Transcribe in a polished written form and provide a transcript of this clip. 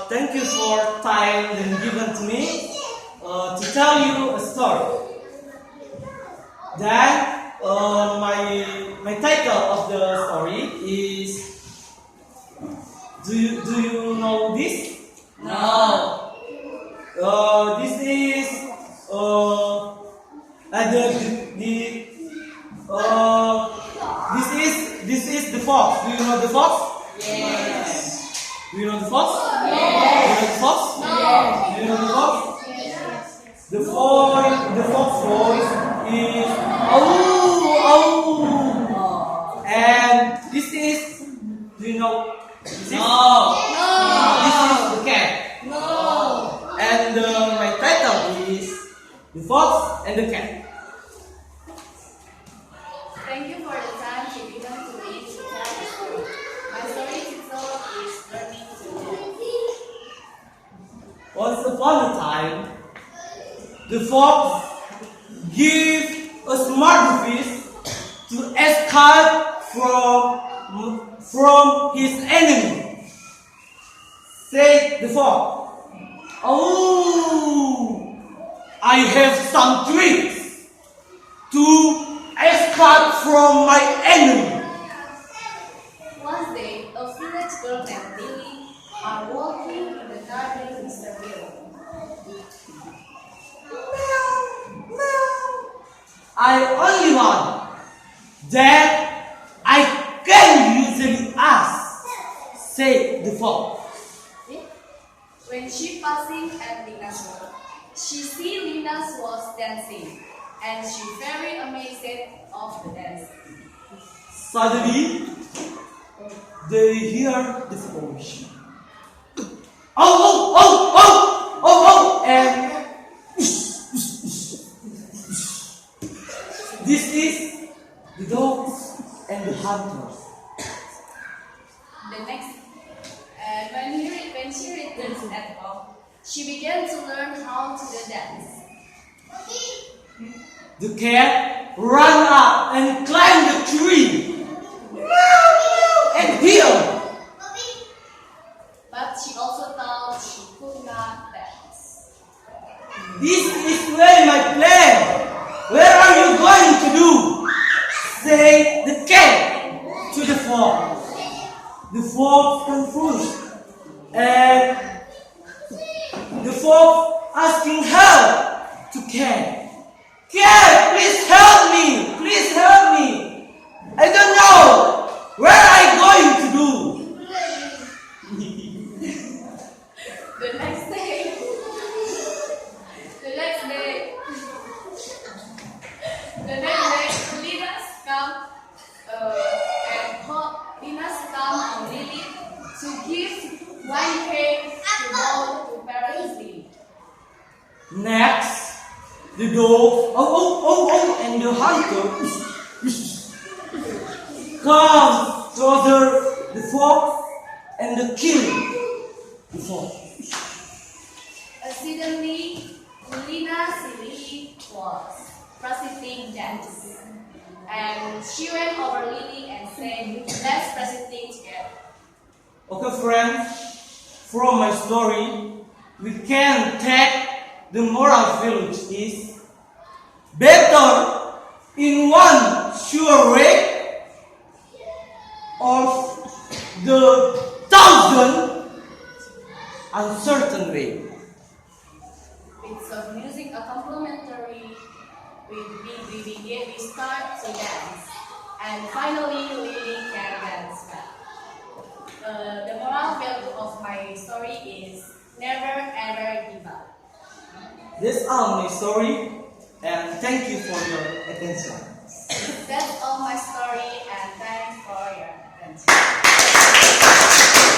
Thank you for time that given to me to tell you a story. Then my title of the story is Do you know this? No. This is this is the fox. Do you know the fox? Yes. Do you know the fox? Yes. Do you know the fox? Yes. Do you know the fox? Yes. The fox voice is oh, and this is. Do you know? This is, No. This is the cat. No. And my title is The Fox and the Cat. Thank you for the time you given to me to tell the story. My story title is Learning to Live. Once upon a time, the fox gave a smart fish to escape from his enemy. Said the fox, "Oh, I have some tricks to escape from my enemy." One day, a village girl named Lily are walking in the garden with her bill. I only want that I can usually ask, said the fox. When she passing at Linda's work, she see Linda's was dancing, and she very amazed of the dance. Suddenly, they hear this voice. Oh, and this is the dogs and the hunters. The next, when she returns at home, she began to learn how to dance. The cat ran up and climbed the tree and hid. But she also thought she could not dance. This is really my plan. Where are you going to do? Said the cat to the fox. The fox confused, and the fox asking help to cat. Cat, please help me! Please help me! I don't know where I'm going to do. The next day, Linus come on Lily to give one cake to go to parents' Lily. Next, the dog, and the hunter come closer the fox and the kill the fox. Suddenly, Lily was presenting dance, and she went over Lily and said, "Let's presenting together." Okay, friends, from my story, we can take the moral village is better in one sure way or the thousand uncertain way. With some music complimentary, we start to dance, and finally Lily can dance well. The moral value of my story is never ever give up. That's all my story, and thank you for your attention. That's all my story, and thanks